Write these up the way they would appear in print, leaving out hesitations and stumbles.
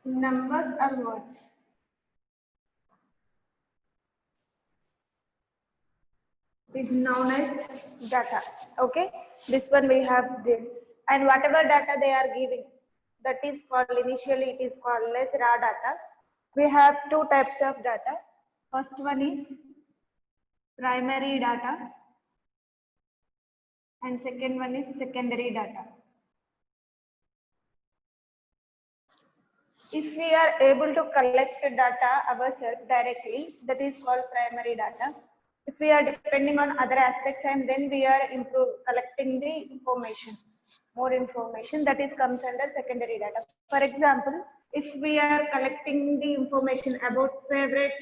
Numbers or words? Is known as data. Okay, this one we have this, and whatever data they are giving, that is called initially it is called as raw data. We have two types of data. First one is primary data, and second one is secondary data. If we are able to collect data ourselves directly, that is called primary data. If we are depending on other aspects and then we are collecting the information, more information, that is comes under secondary data. For example, if we are collecting the information about favorite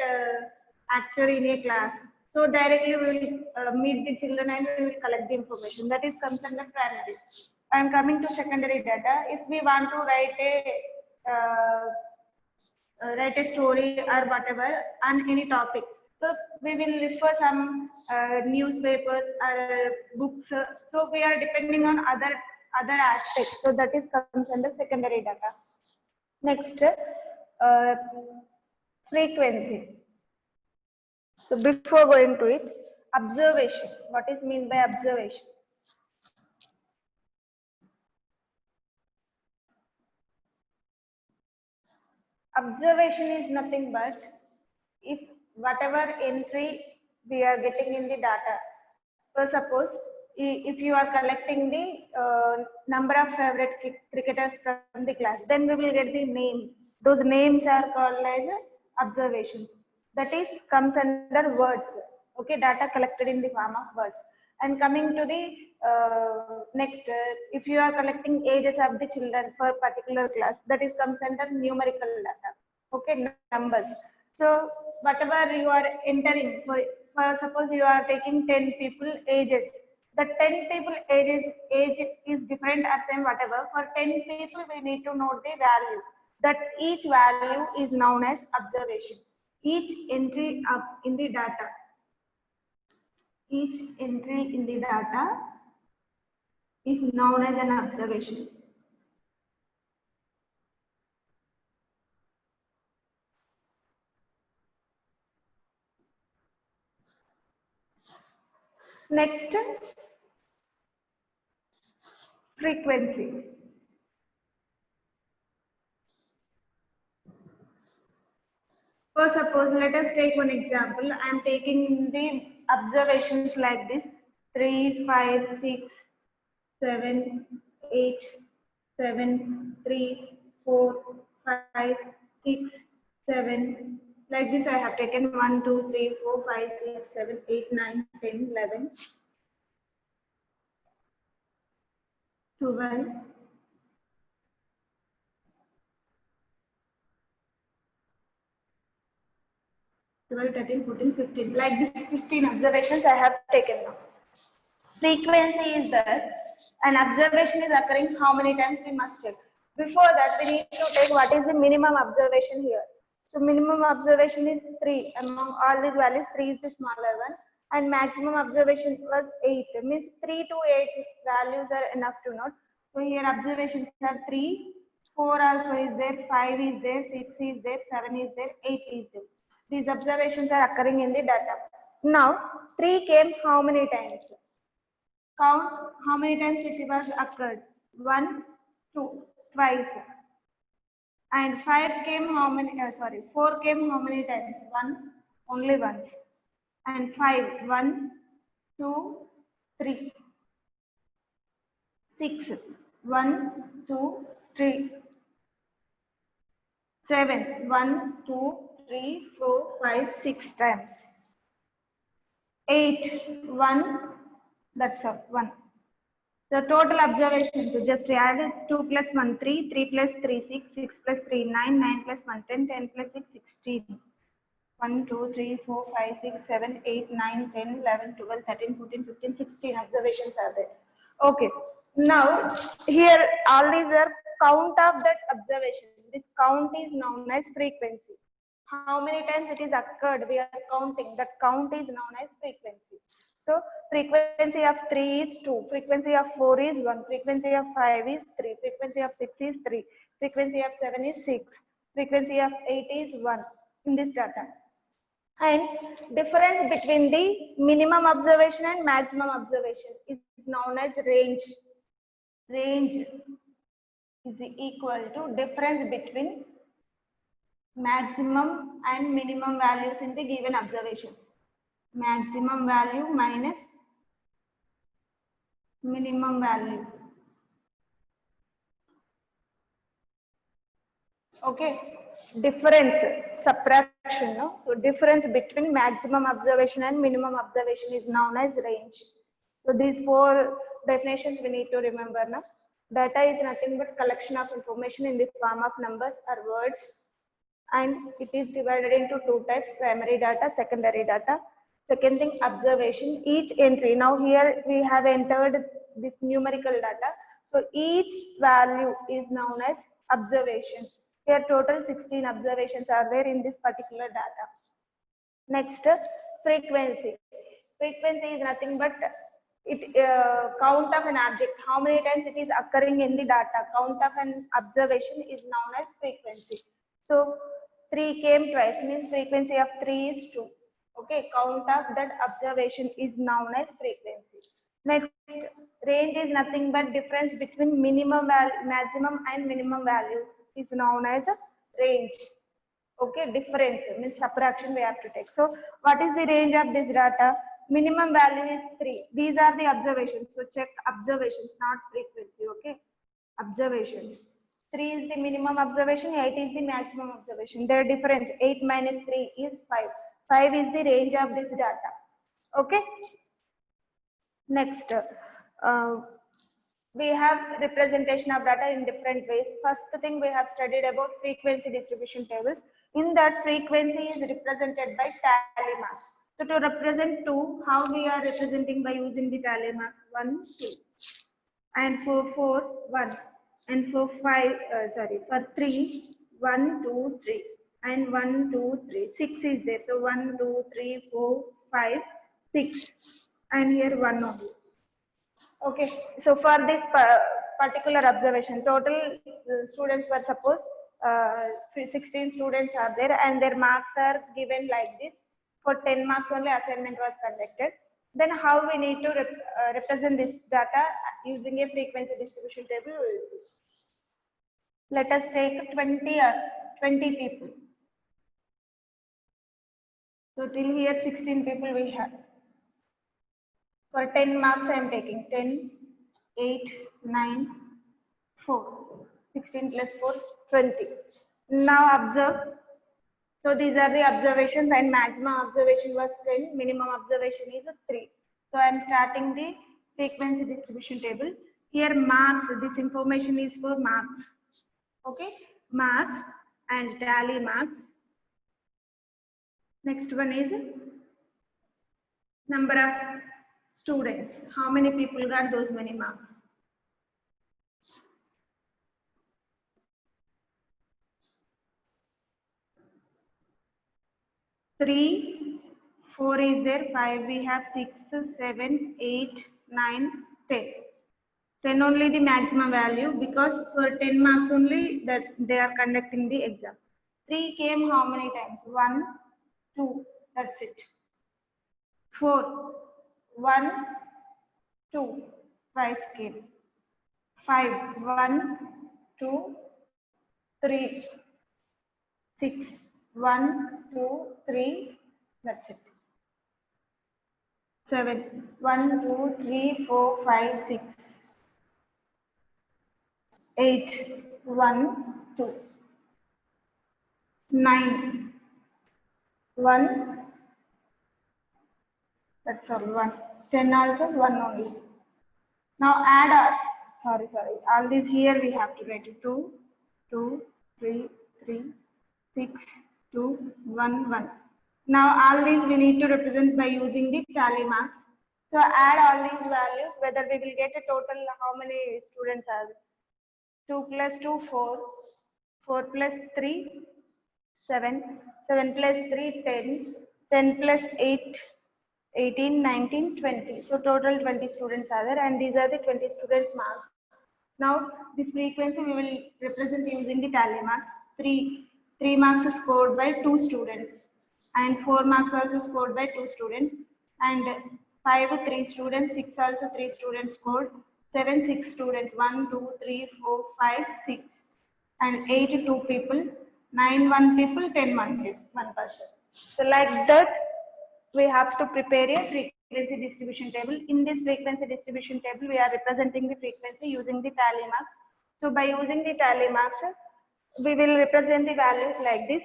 actor in a class, so directly we will meet the children and we will collect the information. That is comes under primary. And coming to secondary data, if we want to write a story or whatever on any topic. So we will refer some newspapers or books. So we are depending on other aspects. So that is comes under secondary data. Next, frequency. So before going to it, observation. What is mean by observation? Observation is nothing but if whatever entry we are getting in the data. So suppose if you are collecting the number of favorite cricketers from the class, then we will get the names. Those names are called as observations. That is comes under words. Okay, data collected in the form of words. And coming to the next, if you are collecting ages of the children for particular class, that is comes under numerical data. Okay, numbers. So whatever you are entering, for suppose you are taking 10 people ages, the 10 people age is different or same whatever. For 10 people, we need to know the value. That each value is known as observation. Each entry up in the data. Each entry in the data is known as an observation. Next, frequency. For suppose, let us take one example. I am taking the observations like this: 3, 5, 6, 7, 8, 7, 3, 4, 5, 6, 7. Like this, I have taken 1, 2, 3, 4, 5, 6, 7, 8, 9, 10, 11, 12, 12, 13, 14, 15. Like this 15 observations I have taken now. Frequency is that an observation is occurring how many times we must check. Before that, we need to take what is the minimum observation here. So minimum observation is 3. Among all these values, 3 is the smaller one. And maximum observation was 8. Means 3 to 8 values are enough to note. So here observations are 3, 4 also is there, 5 is there, 6 is there, 7 is there, 8 is there. These observations are occurring in the data. Now, 3 came how many times? Count how many times it was occurred. 1, 2, twice. And 5 came how many, 4 came how many times? 1, only once. And 5, 1, 2, 3. 6, 1, 2, 3. 7, 1, 2, 3, 4, 5, 6 times. 8, 1, that's all, 1. The total observations, so just add 2 plus 1, 3, 3 plus 3, 6, 6 plus 3, 9, 9 plus 1, 10, 10 plus 6, 16. 1, 2, 3, 4, 5, 6, 7, 8, 9, 10, 11, 12, 13, 14, 15, 16 observations are there. Okay. Now, here all these are count of that observation. This count is known as frequency. How many times it is occurred, we are counting. That count is known as frequency. So, frequency of 3 is 2, frequency of 4 is 1, frequency of 5 is 3, frequency of 6 is 3, frequency of 7 is 6, Frequency of 8 is 1 in this data. And difference between the minimum observation and maximum observation is known as range. Range is equal to difference between maximum and minimum values in the given observations. Maximum value minus minimum value. Okay, difference, subtraction, no? So difference between maximum observation and minimum observation is known as range. So these four definitions we need to remember now. Data is nothing but collection of information in the form of numbers or words, and it is divided into two types: primary data, secondary data. Second thing, observation. Each entry, now here we have entered this numerical data, so each value is known as observation. Here total 16 observations are there in this particular data. Next, frequency. Frequency is nothing but count of an object, how many times it is occurring in the data. Count of an observation is known as frequency. So 3 came twice, means frequency of 3 is 2. Okay, count of that observation is known as frequency. Next, range is nothing but difference between maximum and minimum values is known as a range. Okay, difference means subtraction we have to take. So what is the range of this data? Minimum value is 3. These are the observations. So check observations, not frequency. Okay, observations. 3 is the minimum observation, 8 is the maximum observation. Their difference, 8 minus 3 is 5. 5 is the range of this data. Okay. Next, we have representation of data in different ways. First thing, we have studied about frequency distribution tables. In that, frequency is represented by tally marks. So to represent 2, how we are representing by using the tally marks? 1, 2, and for 4, 1, and for 5, for 3, 1, 2, 3, and 1, 2, 3. 6 is there. So 1, 2, 3, 4, 5, 6, and here 1 only. Okay, so for this particular observation, total students were supposed 16 students are there, and their marks are given like this. For 10 marks only assignment was conducted. Then how we need to represent this data using a frequency distribution table? We will see. Let us take 20 people. So till here 16 people we have. For 10 marks I am taking 10, 8, 9, 4. 16 plus 4, 20. Now observe. So these are the observations, and maximum observation was 10, minimum observation is 3. So I am starting the frequency distribution table. Here marks, this information is for marks. Okay, marks and tally marks. Next one is number of students. How many people got those many marks? Three, 4 is there, 5 we have, 6, 7, 8, 9, 10. 10 only the maximum value, because for 10 marks only that they are conducting the exam. 3 came how many times? 1, 2, that's it. 4, 1, 2, twice came. 5, 1, 2, 3, 6, 1, 2, 3, that's it. 7, 1, 2, 3, 4, 5, 6, 8, 1, 2, 9, 1, that's all, 1. 10 also 1 only. Now add up, all these here we have to write 2, 2, 3, 3, 6, 2, 1, 1. Now all these we need to represent by using the tally marks. So add all these values, whether we will get a total, how many students are there? 2 plus 2, 4, 4 plus 3, 7, 7 plus 3, 10, 10 plus 8, 18, 19, 20. So total 20 students are there, and these are the 20 students marks. Now this frequency we will represent using the tally marks. 3, 3 marks scored by 2 students, and 4 marks also scored by 2 students, and 5 3 students, 6 also 3 students scored, 7 6 students, 1 2 3 4 5 6, and 8 2 people, 9 1 people, 10 1 person. So like that we have to prepare a frequency distribution table. In this frequency distribution table, we are representing the frequency using the tally marks. So by using the tally marks, we will represent the values like this.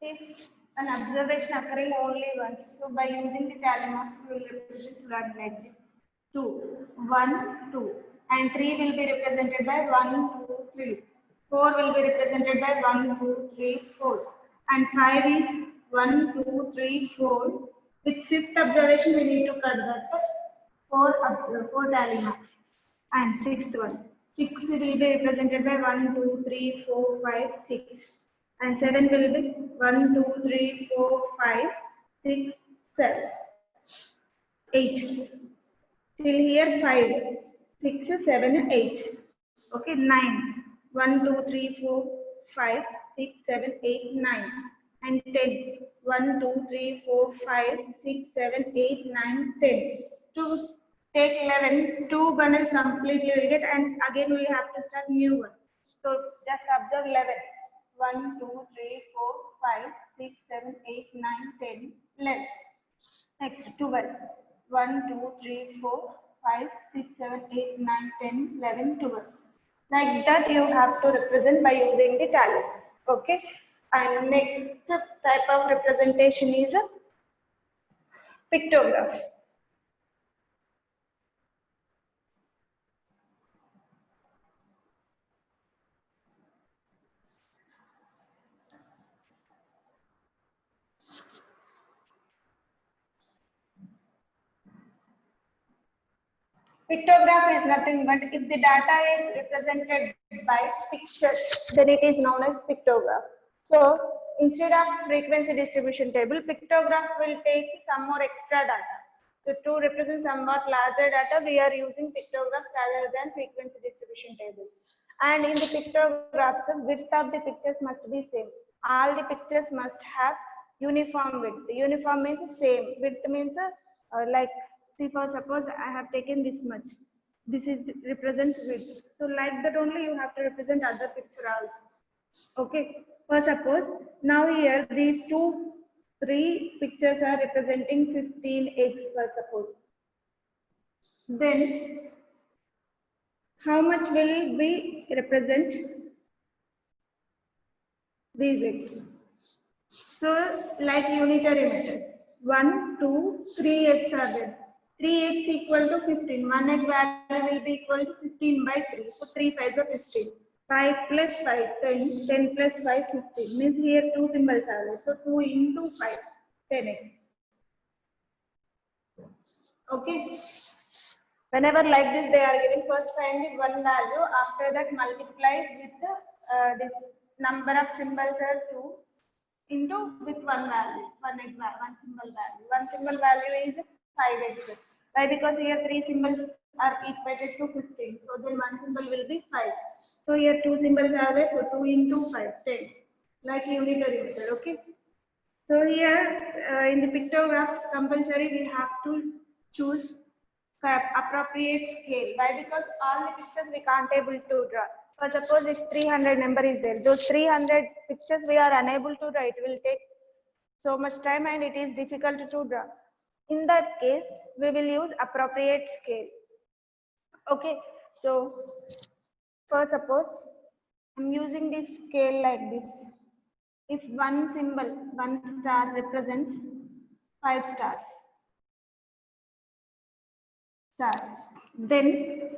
If an observation occurring only once, so by using the tally marks, we will represent like this. 2, 1, 2, and 3 will be represented by 1, 2, 3. 4 will be represented by 1, 2, 3, 4. And 5 is 1, 2, 3, 4. With fifth observation, we need to cut that 4 tally marks. And sixth one. 6 will be represented by 1, 2, 3, 4, 5, 6. And 7 will be 1, 2, 3, 4, 5, 6, 7, 8. Till here 5, 6, 7, 8. Okay, 9. 1, 2, 3, 4, 5, 6, 7, 8, 9. And 10. 1, 2, 3, 4, 5, 6, 7, 8, 9, 10. To take 11, 2 bundles completely will get, and again we have to start new one. So just observe 11. 1, 2, 3, 4, 5, 6, 7, 8, 9, 10, 11. Next, 12. 1, 2, 3, 4, 5, 6, 7, 8, 9, 10, 11, 12. Like that you have to represent by using the tally. Okay. And next type of representation is a pictograph. Pictograph is nothing but if the data is represented by pictures, then it is known as pictograph. So instead of frequency distribution table, pictograph will take some more extra data. So to represent somewhat larger data, we are using pictographs rather than frequency distribution table. And in the pictographs, the width of the pictures must be same. All the pictures must have uniform width. Uniform means same. Width means like, see, for suppose I have taken this much. This is represents width. So like that only you have to represent other picture also. Okay. For suppose now here these 3 pictures are representing 15 eggs. For suppose, then how much will we represent these eggs? So like unitary method, 1, 2, 3 eggs are there. 3x equal to 15. 1 egg value will be equal to 15 by 3. So 3 5 are 15. 5 plus 5, 10. 10 plus 5, 15. Means here 2 symbols are there. So 2 into 5, 10x. Okay. Whenever like this, they are giving first find the one value. After that, multiply with this number of symbols are 2 into with one value, one symbol value. One symbol value is 5x. Why? Because here 3 symbols are equated to 15. So then one symbol will be 5. So here 2 symbols are there. So 2 into 5, 10. Like unitary method. Okay. So here in the pictograph compulsory we have to choose appropriate scale. Why? Because all the pictures we can't able to draw. For suppose if 300 number is there, those 300 pictures we are unable to draw. It will take so much time and it is difficult to draw. In that case, we will use appropriate scale. Okay, so for suppose I'm using this scale like this. If one symbol, one star represents 5 stars, stars. Then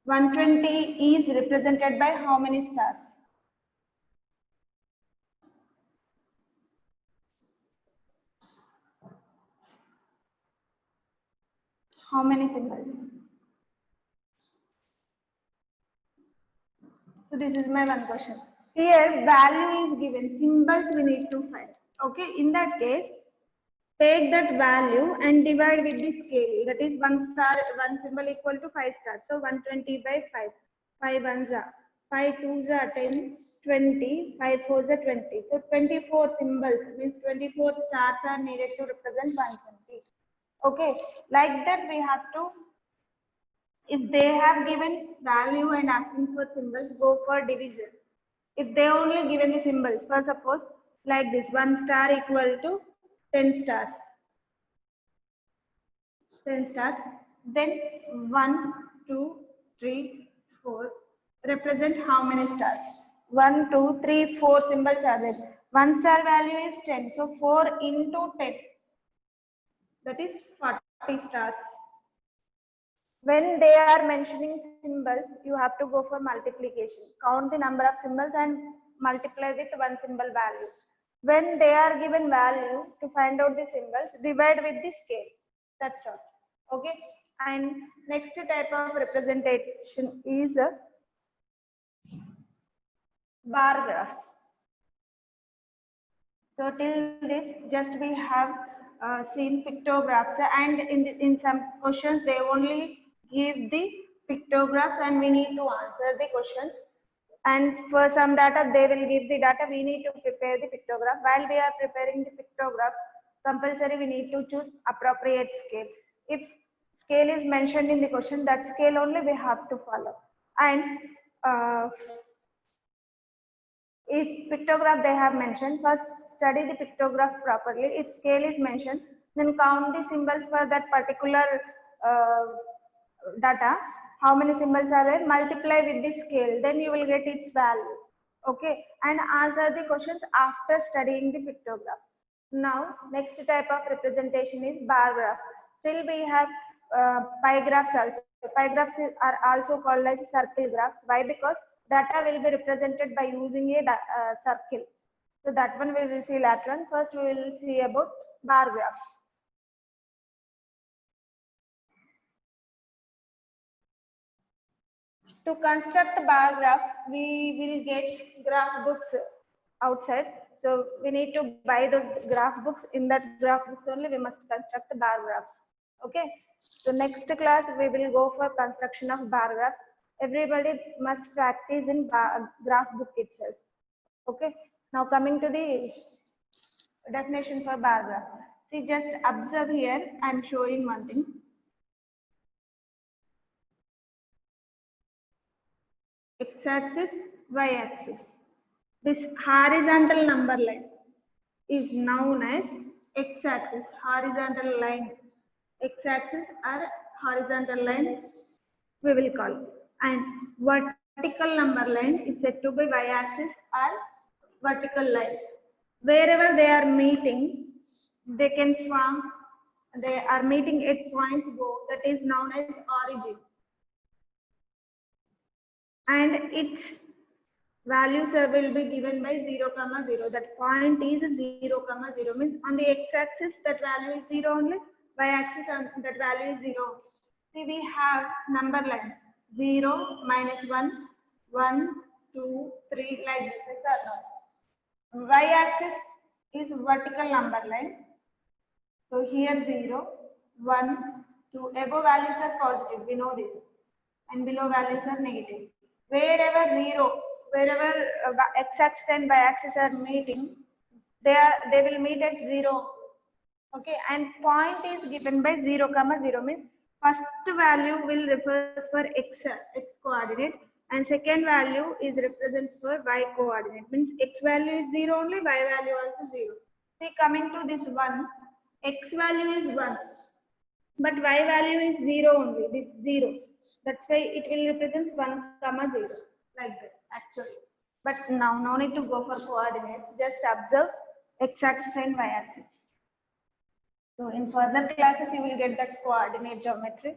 120 is represented by how many stars? How many symbols? So this is my one question. Here value is given, symbols we need to find. Okay, in that case, take that value and divide with the scale. That is one star, one symbol equal to 5 stars. So 120 by 5. 5 ones are 5 twos are 10, 20, 5 fours are 20. So 24 symbols means 24 stars are needed to represent 120. Okay, like that we have to, if they have given value and asking for symbols, go for division. If they only given the symbols, for suppose like this, 1 star equal to 10 stars. 10 stars. Then 1, 2, 3, 4 represent how many stars? 1, 2, 3, 4 symbols are there. 1 star value is 10. So 4 into 10. That is 40 stars. When they are mentioning symbols, you have to go for multiplication. Count the number of symbols and multiply with one symbol value. When they are given value to find out the symbols, divide with the scale. That's all. Okay. And next type of representation is bar graphs. So till this, just we have seen pictographs, and in some questions they only give the pictographs and we need to answer the questions. And for some data, they will give the data. We need to prepare the pictograph. While we are preparing the pictograph, compulsory we need to choose appropriate scale. If scale is mentioned in the question, that scale only we have to follow. And if pictograph they have mentioned, first study the pictograph properly. If scale is mentioned, then count the symbols for that particular uh, data. How many symbols are there? Multiply with the scale, then you will get its value. Okay, and answer the questions after studying the pictograph. Now, next type of representation is bar graph. Still, we have pie graphs also. Pie graphs are also called as circle graphs. Why? Because data will be represented by using a circle. So that one we will see later on. First, we will see about bar graphs. To construct bar graphs, we will get graph books outside. So we need to buy those graph books. In that graph books only we must construct the bar graphs. Okay. So next class we will go for construction of bar graphs. Everybody must practice in graph book itself. Okay. Now coming to the definition for bar graph. See, just observe here. I am showing one thing. X-axis, Y-axis. This horizontal number line is known as X-axis, horizontal line. X-axis or horizontal line we will call. And vertical number line is said to be Y-axis or vertical line. Wherever they are meeting, they can form, they are meeting at points O, that is known as origin. And its values will be given by 0, 0. That point is 0, 0 means on the x-axis that value is 0 only, y-axis that value is 0. See, we have number line 0, -1, 1, 2, 3, like this. Y-axis is vertical number line. So here 0, 1, 2, above values are positive, we know this, and below values are negative. Wherever 0, wherever x-axis and y-axis are meeting, they will meet at 0. Okay, and point is given by 0, 0 means first value will refer for x coordinate, and second value is represents for y coordinate. Means x value is 0 only, y value also 0. See, coming to this one, x value is 1, but y value is 0 only. This 0. That's why it will represent 1, 0, like that actually. But now no need to go for coordinates. Just observe x-axis and y-axis. So in further classes, you will get that coordinate geometry.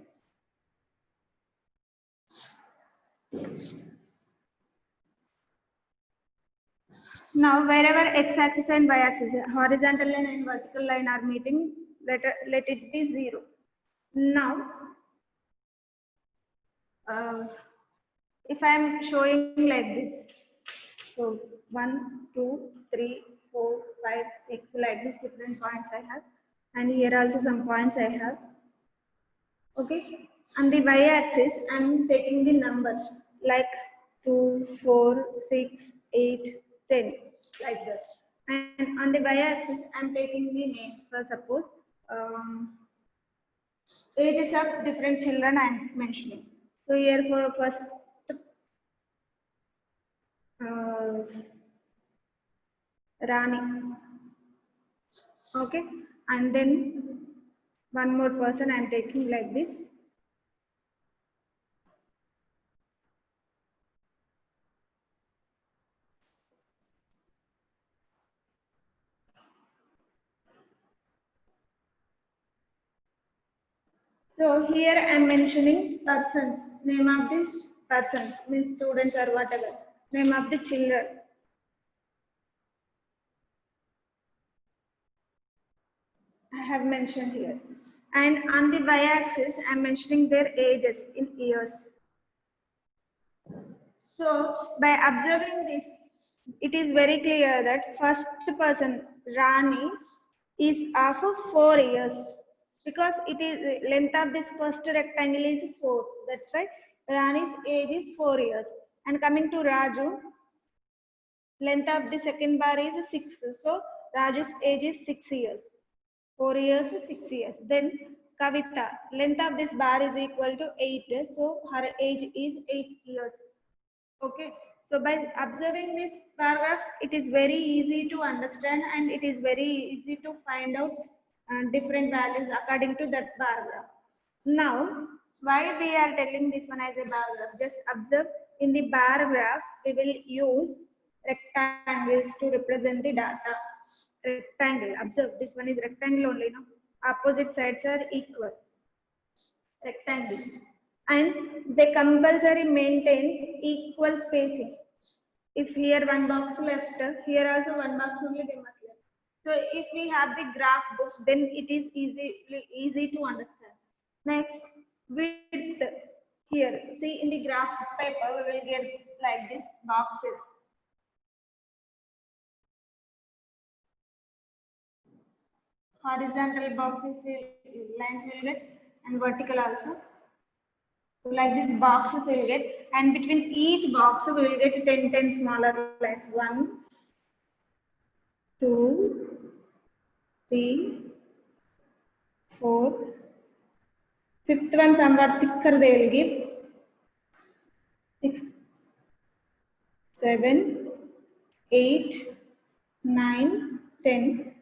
Now, wherever x-axis and y-axis, horizontal line and vertical line are meeting, let it be 0. Now, if I am showing like this, so 1, 2, 3, 4, 5, 6, like this different points I have, and here also some points I have. Okay, on the y-axis, I am taking the numbers like 2, 4, 6, 8, 10, like this. And on the y-axis, I am taking the names. For suppose ages of different children I am mentioning. So here for first Rani. Okay, and then one more person I am taking like this. So here I am mentioning persons, name of this person, means students or whatever, name of the children. I have mentioned here. And on the y-axis, I am mentioning their ages in years. So by observing this, it is very clear that first person, Rani, is of 4 years. Because it is length of this first rectangle is 4. That's why Rani's age is 4 years. And coming to Raju, length of the second bar is 6. So Raju's age is 6 years. 4 years, 6 years. Then Kavita, length of this bar is equal to 8. So her age is 8 years. Okay. So by observing this paragraph, it is very easy to understand and it is very easy to find out different values according to that paragraph. Now, why we are telling this one as a bar graph? Just observe in the bar graph, we will use rectangles to represent the data. Rectangle, observe this one is rectangle only, no? Opposite sides are equal. Rectangle. And they compulsory maintain equal spacing. If here one box left, here also one box only they must left. So if we have the graph book, then it is easy to understand. Next, width. Here, see in the graph paper, we will get like this boxes. Horizontal boxes lines will get and vertical also. So like this boxes will get, and between each box we will get 10 smaller lines. 1, 2, 3, 4. Fifth one somewhat thicker they will give. 6, 7, 8, 9, 10.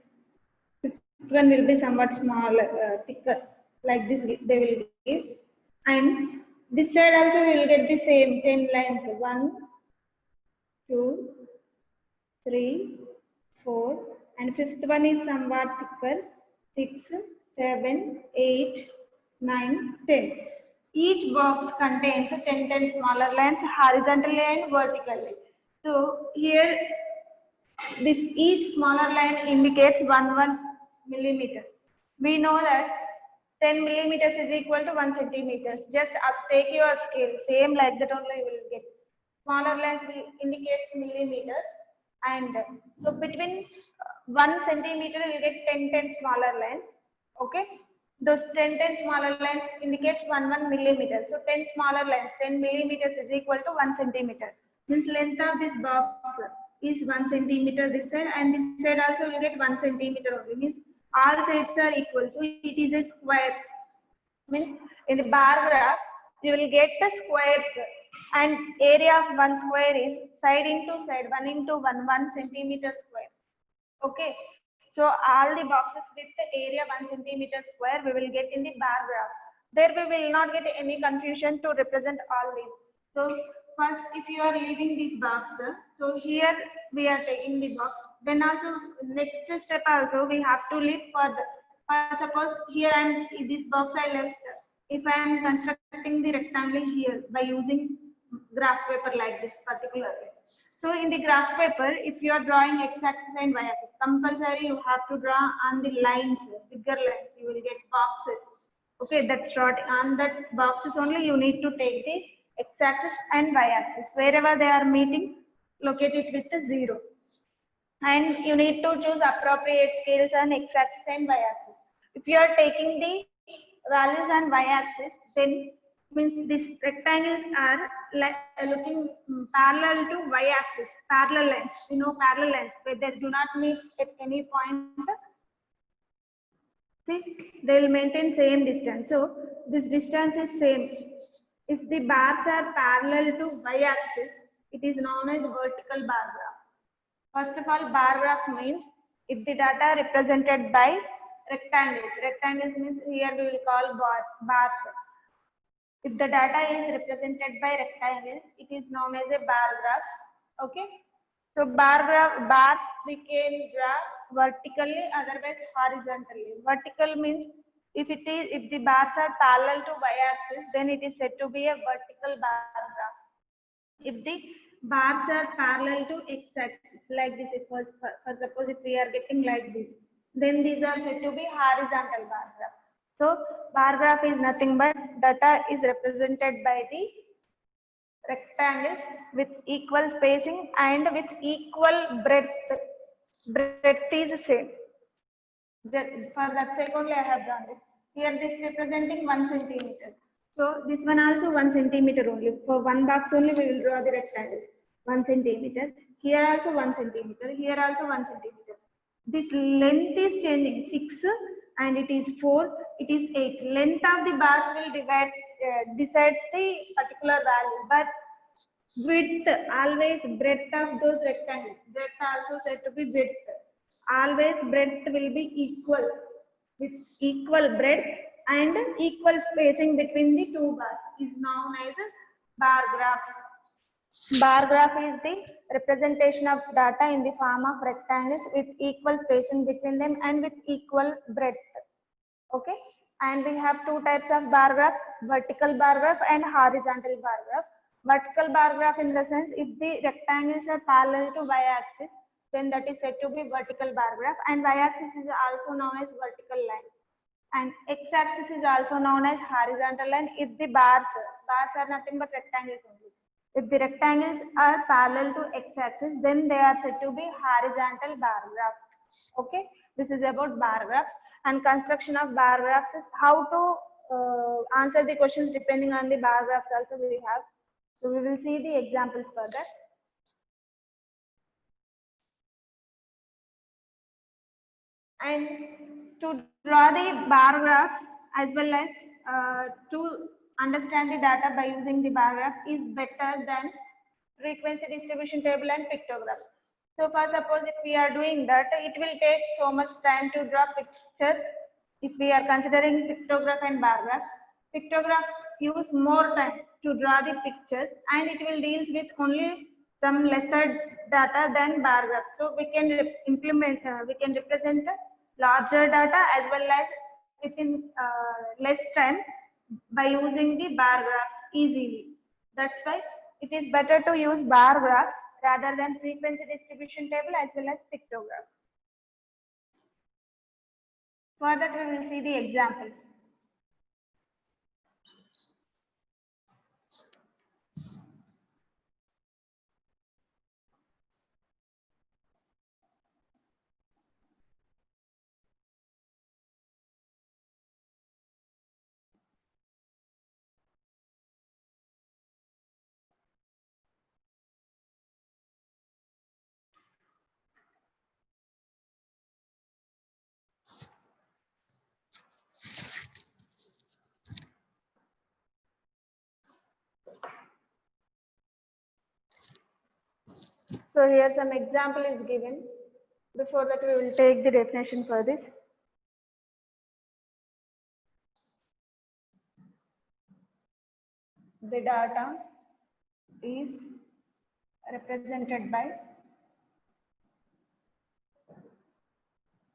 Fifth one will be somewhat small, thicker. Like this they will give. And this side also we will get the same 10 lines. 1, 2, 3, 4. And fifth one is somewhat thicker. 6, 7, 8, 9, 10. Each box contains 10 smaller lines horizontally and vertically. So here this each smaller line indicates 1 millimeter. We know that 10 millimeters is equal to 1 centimeters. Just take your scale, same like that only you will get. Smaller lines will indicate millimeters, and so between 1 centimeter you get 10 smaller lines. Okay, those 10 smaller lines indicates 1 millimeter. So 10 smaller lines, 10 millimeters is equal to 1 centimeter. Means length of this box is 1 centimeter this side, and this side also will get 1 centimeter only. Means all sides are equal. So it is a square. Means in the bar graph, you will get the square, and area of one square is side into side, 1 into 1, 1 centimeter square. Okay. So all the boxes with the area 1 centimeter square we will get in the bar graph. There we will not get any confusion to represent all these. So first, if you are leaving this box, so here we are taking the box. Then also next step also we have to leave for Suppose here this box I left. If I am constructing the rectangle here by using graph paper like this particularly. So in the graph paper, if you are drawing x-axis and y-axis, compulsory you have to draw on the lines, bigger lines. You will get boxes. Okay, that's right. On that boxes only you need to take the x-axis and y-axis. Wherever they are meeting, locate it with the 0. And you need to choose appropriate scales on x-axis and y-axis. If you are taking the values on y-axis, then means these rectangles are like looking parallel to y-axis, parallel lines. You know parallel lines where they do not meet at any point. See, they will maintain same distance. So this distance is same. If the bars are parallel to y-axis, it is known as vertical bar graph. First of all, bar graph means if the data represented by rectangles. Rectangles means here we will call bars. If the data is represented by rectangles, it is known as a bar graph. Okay. So bars we can draw vertically, otherwise horizontally. Vertical means if the bars are parallel to y-axis, then it is said to be a vertical bar graph. If the bars are parallel to x-axis, like this, for suppose if we are getting like this, then these are said to be horizontal bar graph. So bar graph is nothing but data is represented by the rectangles with equal spacing and with equal breadth. Breadth is same. For that sake only I have done this. Here this representing 1 centimeter. So this one also 1 centimeter only. For one box only we will draw the rectangles. 1 centimeter. Here also 1 centimeter. Here also 1 centimeter. This length is changing 6 and it is 4. It is 8. Length of the bars will decide the particular value. But width, always breadth of those rectangles. Breadth also said to be width. Always breadth will be equal with equal breadth and equal spacing between the two bars is known as bar graph. Bar graph is the representation of data in the form of rectangles with equal spacing between them and with equal breadth. Okay, and we have two types of bar graphs, vertical bar graph and horizontal bar graph. Vertical bar graph in the sense if the rectangles are parallel to y-axis, then that is said to be vertical bar graph, and y-axis is also known as vertical line, and x-axis is also known as horizontal line if the bars are nothing but rectangles only. If the rectangles are parallel to x-axis, then they are said to be horizontal bar graph. Okay, this is about bar graph, and construction of bar graphs is how to answer the questions depending on the bar graphs also we have. So we will see the examples for that. And to draw the bar graph as well as to understand the data by using the bar graph is better than frequency distribution table and pictographs. So for suppose if we are doing that, it will take so much time to draw pictures. If we are considering pictograph and bar graph, pictograph use more time to draw the pictures and it will deal with only some lesser data than bar graph. So we can we can represent larger data as well as within less time by using the bar graph easily. That's why it is better to use bar graph rather than frequency distribution table as well as pictograph. For that we will see the example. So here some example is given. Before that we will take the definition for this. The data is represented by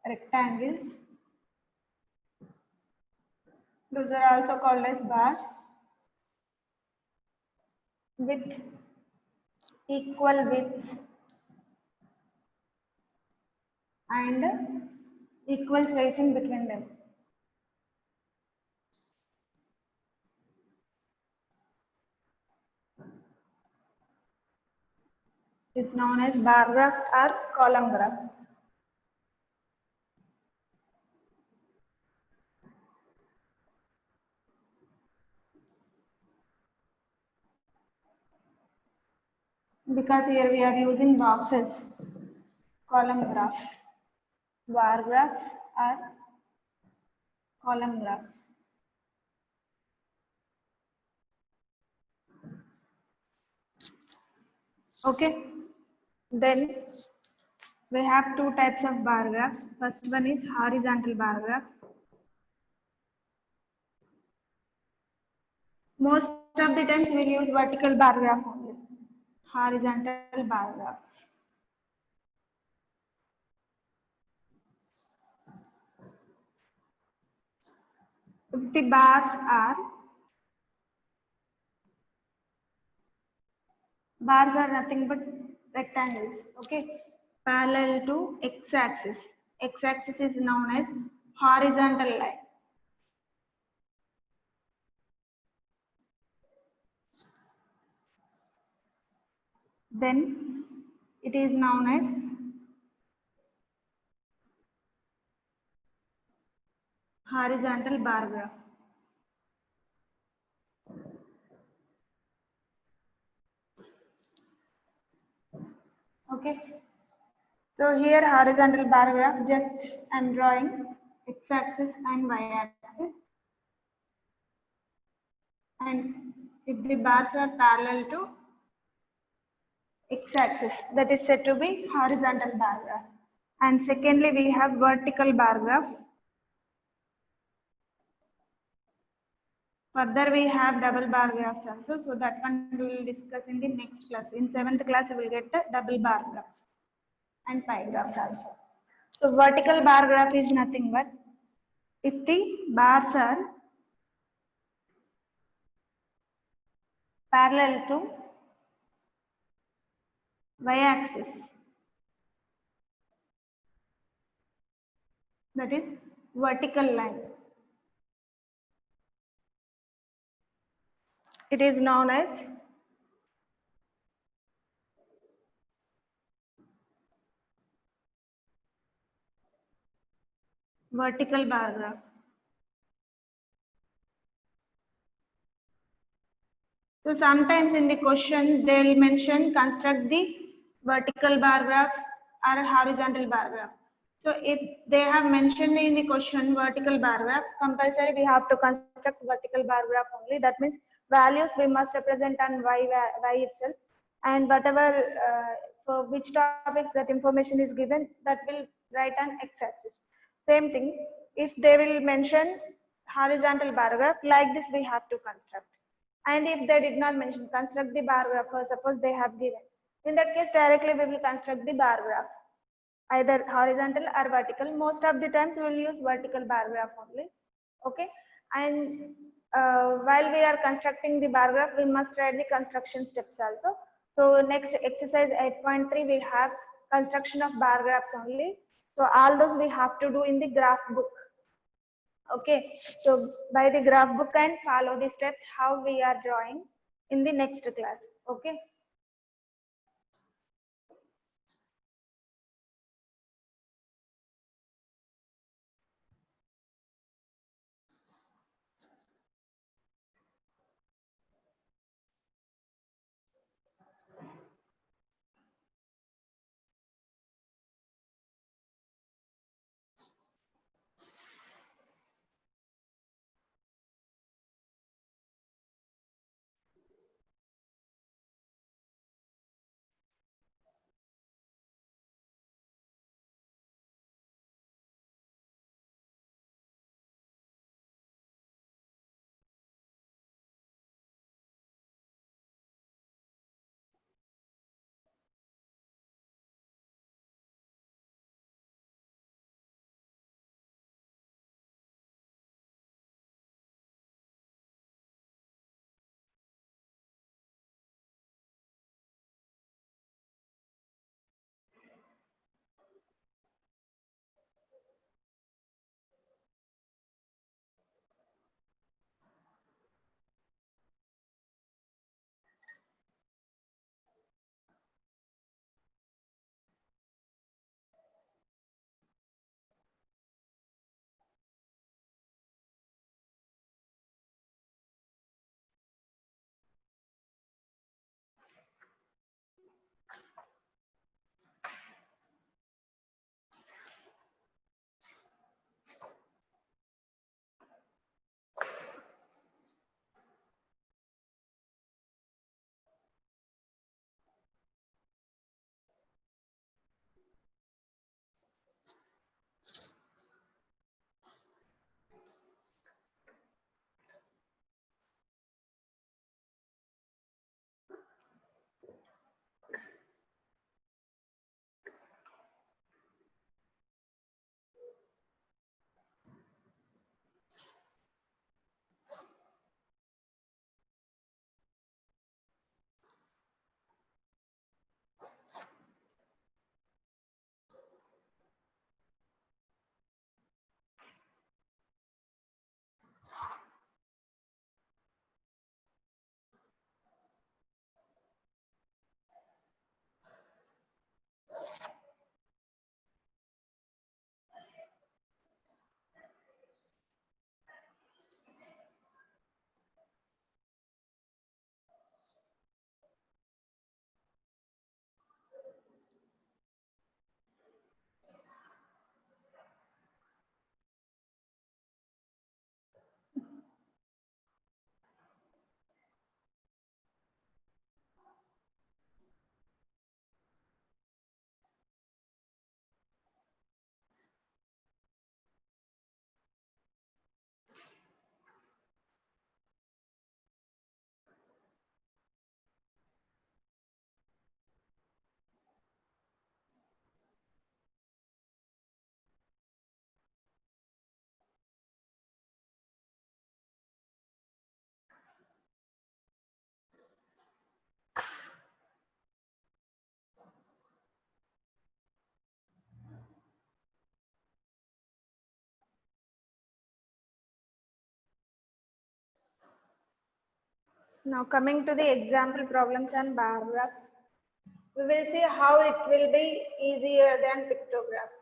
rectangles Those are also called as bars with equal widths and equal spacing between them. It's known as bar graph or column graph. Because here we are using boxes, column graph, bar graphs or column graphs. Okay, then we have two types of bar graphs. First one is horizontal bar graphs. Most of the times we will use vertical bar graph only. Horizontal bar graphs. If the bars are nothing but rectangles, okay, parallel to x-axis. X-axis is known as horizontal line. Then it is known as horizontal bar graph. Okay. So here horizontal bar graph, just I'm drawing x-axis and y-axis. And if the bars are parallel to x-axis, that is said to be horizontal bar graph. And secondly, we have vertical bar graph. Further, we have double bar graphs also. So that one we will discuss in the next class. In 7th class, we will get the double bar graphs and pie graphs also. So vertical bar graph is nothing but if the bars are parallel to y-axis, that is vertical line. It is known as vertical bar graph. So sometimes in the question they will mention construct the vertical bar graph or horizontal bar graph. So if they have mentioned in the question vertical bar graph, compulsory we have to construct vertical bar graph only. That means values we must represent on y itself, and whatever for which topic that information is given, that will write on x-axis. Same thing, if they will mention horizontal bar graph, like this we have to construct. And if they did not mention construct the bar graph, or suppose they have given, in that case directly we will construct the bar graph, either horizontal or vertical. Most of the times we will use vertical bar graph only. Okay, and while we are constructing the bar graph, we must write the construction steps also. So next exercise 8.3 we have construction of bar graphs only. So all those we have to do in the graph book. Okay, so by the graph book and follow the steps how we are drawing in the next class. Okay. Now coming to the example problems and bar graphs, we will see how it will be easier than pictographs.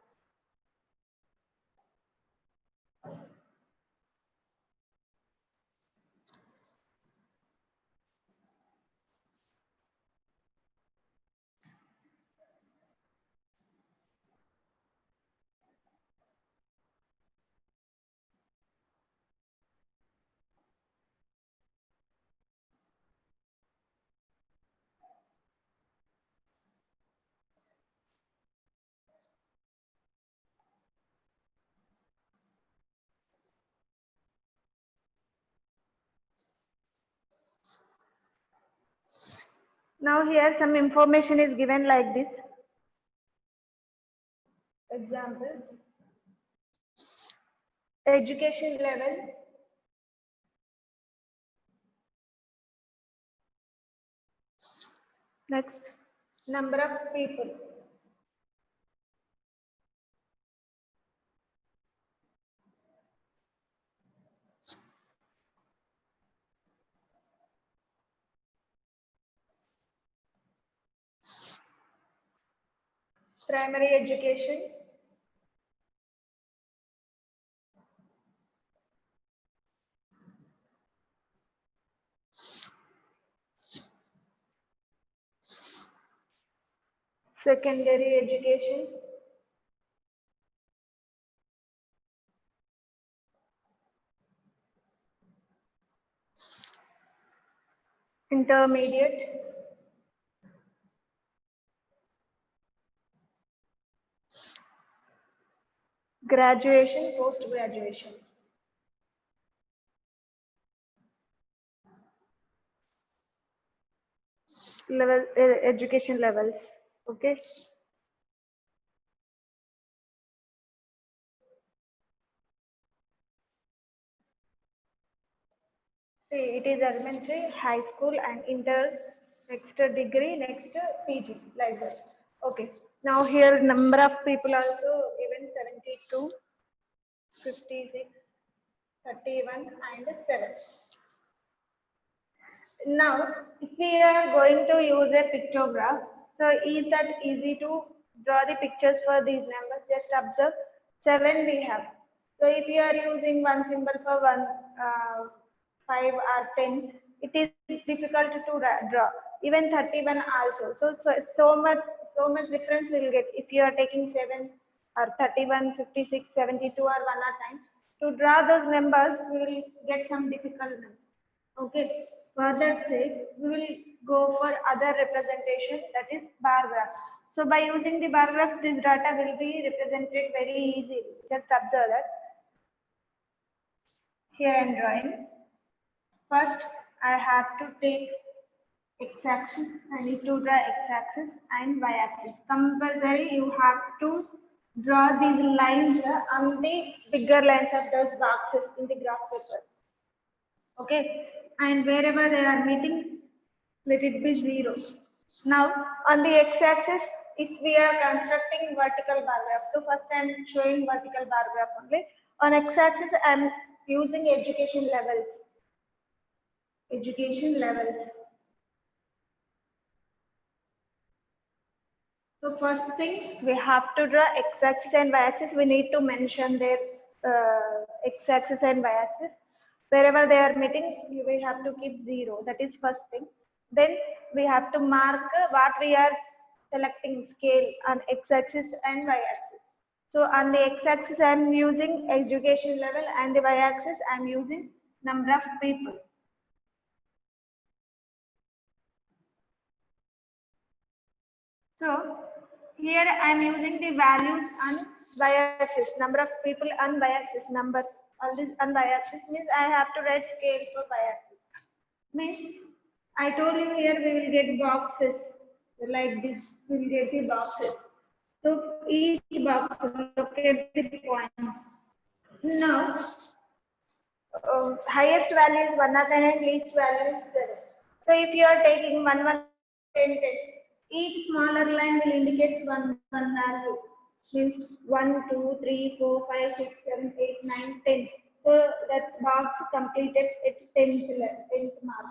Now here some information is given like this. Examples. Education level. Next, number of people. Primary education. Secondary education. Intermediate. Graduation, post-graduation. Level, education levels. Okay. See, it is elementary, high school, and inter, next degree, next PG, like that. Okay. Now here number of people also given 72, 56, 31, and 7. Now, if we are going to use a pictograph, so is that easy to draw the pictures for these numbers? Just observe 7 we have. So if you are using one symbol for 5 or 10, it is difficult to draw. Even 31 also. So much difference we will get if you are taking 7 or 31, 56, 72 or 1 at time. To draw those numbers, we will get some difficult numbers. Okay, for that sake, we will go for other representation, that is bar graph. So by using the bar graph, this data will be represented very easily. Just observe that. Here I am drawing. First, I have to take x-axis. I need to draw x-axis and y-axis. Compulsory, you have to draw these lines on the bigger lines of those boxes in the graph paper. Okay, and wherever they are meeting, let it be 0. Now on the x-axis, if we are constructing vertical bar graph, so first I am showing vertical bar graph only. On x-axis, I am using education levels. Education levels. So first thing, we have to draw x-axis and y-axis. We need to mention their x-axis and y-axis. Wherever they are meeting, we will have to keep 0. That is first thing. Then we have to mark what we are selecting scale on x-axis and y-axis. So on the x-axis, I am using education level, and the y-axis, I am using number of people. So here I am using the values on y-axis, number of people on y-axis, numbers. All this on y-axis means I have to write scale for y-axis. Means I told you here we will get boxes like this. We will get the boxes. So each box locate the points. Now highest value is 1 and least value is 0. So if you are taking 1, 1, 10, 10, each smaller line will indicate one value. Means 1, 2, 3, 4, 5, 6, 7, 8, 9, 10. So that box completed its 10th mark.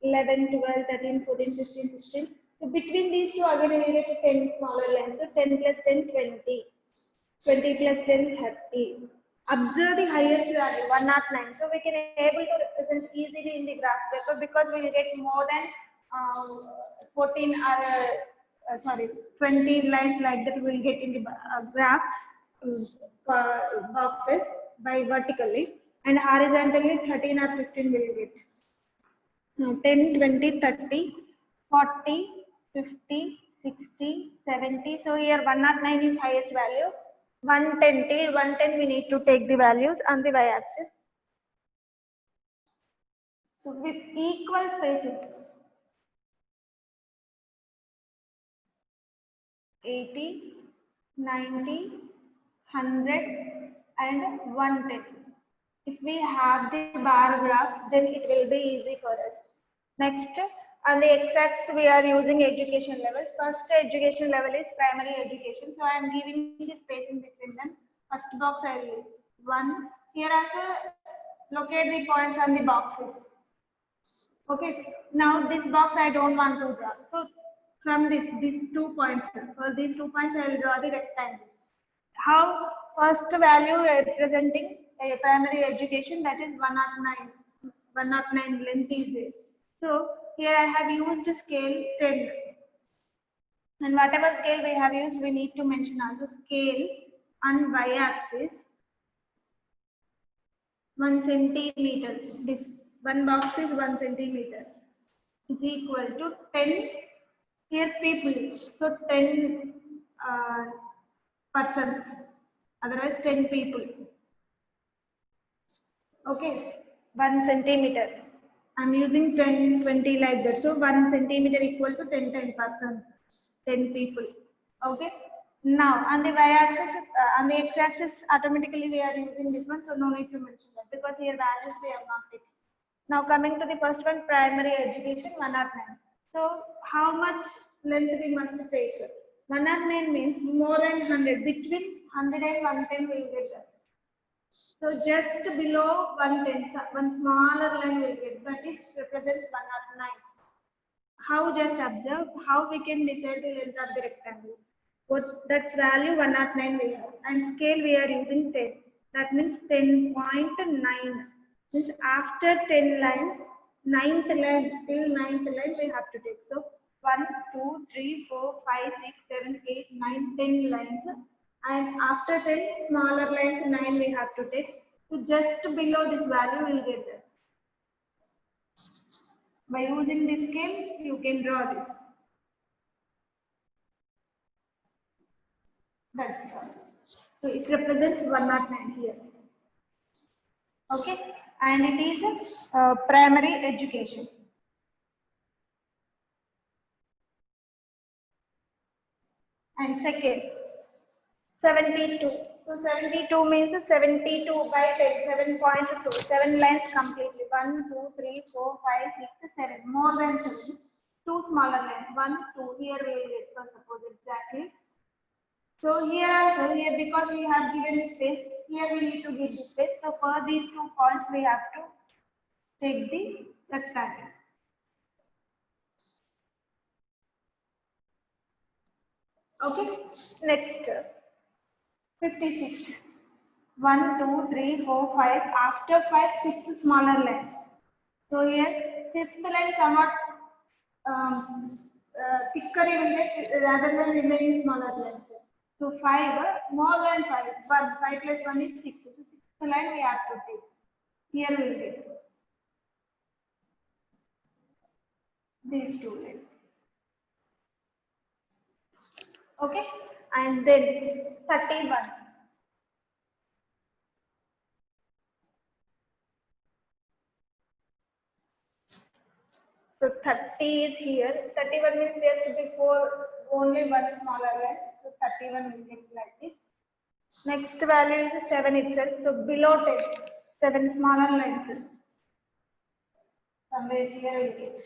11, 12, 13, 14, 15, 16. So between these two, again we will get 10 smaller lines. So 10 plus 10, 20. 20 plus 10, 30. Observe the highest value, 109. So we can able to represent easily in the graph paper because we will get more than 14 or sorry 20 lines like that we will get in the graph boxes by vertically, and horizontally 13 or 15 will get. Now 10, 20, 30, 40, 50, 60, 70. So here 109 is highest value. 110, 110 we need to take the values on the y-axis. So with equal spacing, 80, 90, 100 and 110. If we have the bar graph, then it will be easy for us. Next, on the x-axis we are using education levels. First education level is primary education. So I am giving the spacing between them. First box I will use 1. Here also locate the points on the boxes. Okay. Now this box I don't want to draw. So from these 2 points, for these 2 points I will draw the rectangle. How first value representing a primary education, that is 109. 109 length is there. So here I have used scale 10, and whatever scale we have used, we need to mention also scale on y-axis 1 centimeter. This one box is 1 centimeter is equal to 10. Here people, so 10 persons, otherwise 10 people. Okay, 1 centimeter. I'm using 10, 20 like that. So 1 centimeter equal to 10 persons, 10 people. Okay. Now on the y-axis, on the x-axis, automatically we are using this one, so no need to mention that because here values they are not taken. Now coming to the first one, primary education 109. So how much length we must take? 109 means more than 100. Between 100 and 110 we will get that. So just below 110, one smaller line will get, that it represents 109. How, just observe how we can decide the length of the rectangle. What that's value 109 we have, and scale we are using 10. That means 10.9. Means after 10 lines, 9th line till 9th line we have to take. So 1, 2, 3, 4, 5, 6, 7, 8, 9, 10 lines. And after 10 smaller lines 9 we have to take. So just below this value we will get that. By using this scale you can draw this. That's all. So it represents 109 here. Okay, and it is primary education. And second, 72. So 72 means 72 by 10, 7.2, 7 lines completely. 1, 2, 3, 4, 5, 6, 7. More than 7. 2 smaller lines. 1, 2. Here we will get, for suppose exactly. So here also, here because we have given space, here we need to give the space. So for these 2 points we have to take the rectangle. Okay, next 56. 1, 2, 3, 4, 5. After 5, 6 smaller lines. So here, 5th line somewhat thicker you will get rather than remaining smaller lines. So 5, more than 5. 1, 5 plus 1 is 6. So 6th line we have to take. Here we will get these 2 lines. Okay, and then 31. So 30 is here. 31 means just before only one smaller line. So 31 will get like this. Next value is 7 itself. So below 10, 7 smaller lines. Somewhere here we get.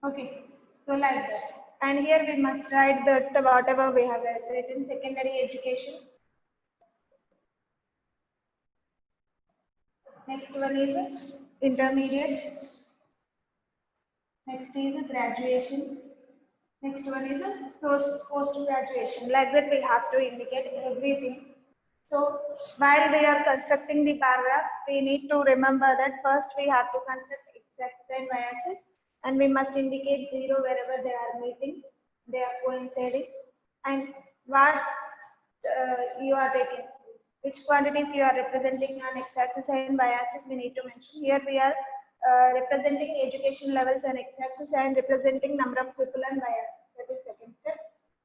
Okay, so like that. And here we must write that whatever we have written, secondary education. Next one is intermediate. Next is graduation. Next one is post graduation. Like that, we have to indicate everything. So while we are constructing the paragraph, we need to remember that first we have to construct x-axis and y-axis, and we must indicate 0 wherever they are meeting, they are coinciding, and what you are taking, which quantities you are representing on x-axis and y-axis we need to mention. Here we are representing education levels on x-axis and representing number of people on y-axis. That is second step.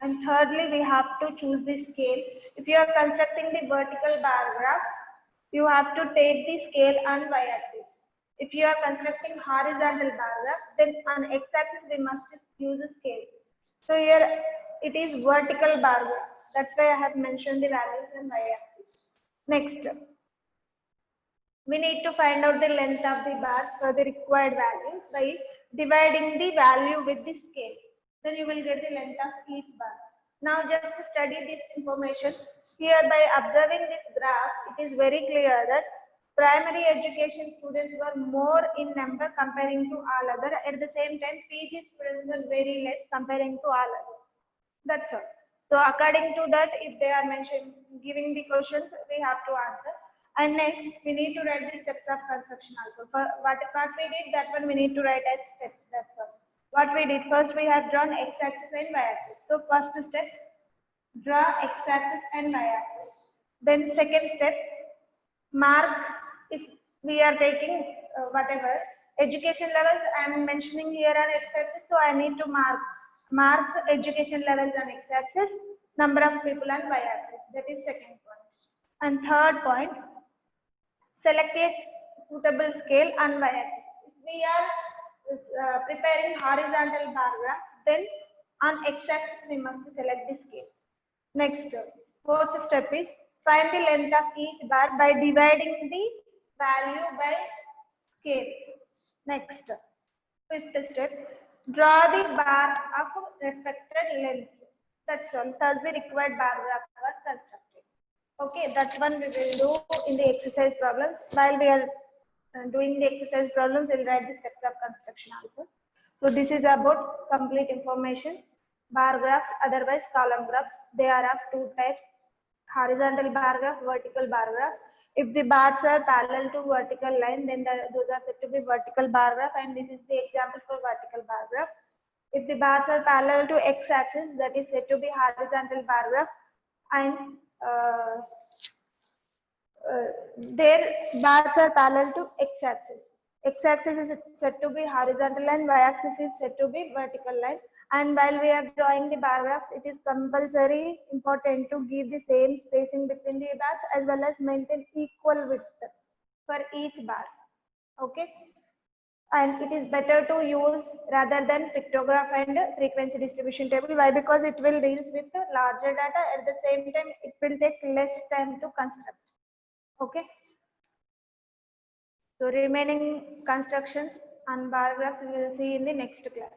And thirdly, we have to choose the scale. If you are constructing the vertical bar graph, you have to take the scale on y-axis. If you are constructing horizontal bar graph, then on x-axis we must use a scale. So here it is vertical bar graph. That's why I have mentioned the values on y-axis. Next, we need to find out the length of the bars for the required value by dividing the value with the scale. Then you will get the length of each bar. Now just study this information. Here by observing this graph, it is very clear that primary education students were more in number comparing to all other. At the same time, PG students were very less comparing to all other. That's all. So according to that, if they are mentioned, giving the questions, we have to answer. And next, we need to write the steps of construction also. For what we did, that one we need to write as steps. That's all. What we did, first we have drawn x-axis and y-axis. So first step, draw x-axis and y-axis. Then second step, mark if we are taking whatever education levels I am mentioning here on x-axis. So I need to mark education levels on x-axis, number of people on y-axis. That is second point. And third point, select a suitable scale on y-axis. If we are preparing horizontal bar graph, then on x-axis we must select the scale. Next, fourth step is find the length of each bar by dividing the value by scale. Next, fifth step, draw the bar of respected length. That's all. Thus the required bar graph was constructed. Okay, that's one we will do in the exercise problems. While we are doing the exercise problems, we'll write the steps of construction also. So this is about complete information. Bar graphs, otherwise column graphs. They are of two types: horizontal bar graph, vertical bar graph. If the bars are parallel to vertical line, then those are said to be vertical bar graph, and this is the example for vertical bar graph. If the bars are parallel to x-axis, that is said to be horizontal bar graph, and their bars are parallel to x-axis. X-axis is said to be horizontal line, y-axis is said to be vertical line. And while we are drawing the bar graphs, it is compulsory important to give the same spacing between the bars as well as maintain equal width for each bar. Okay. And it is better to use rather than pictograph and frequency distribution table. Why? Because it will deal with larger data. At the same time, it will take less time to construct. Okay. So remaining constructions and bar graphs we will see in the next class.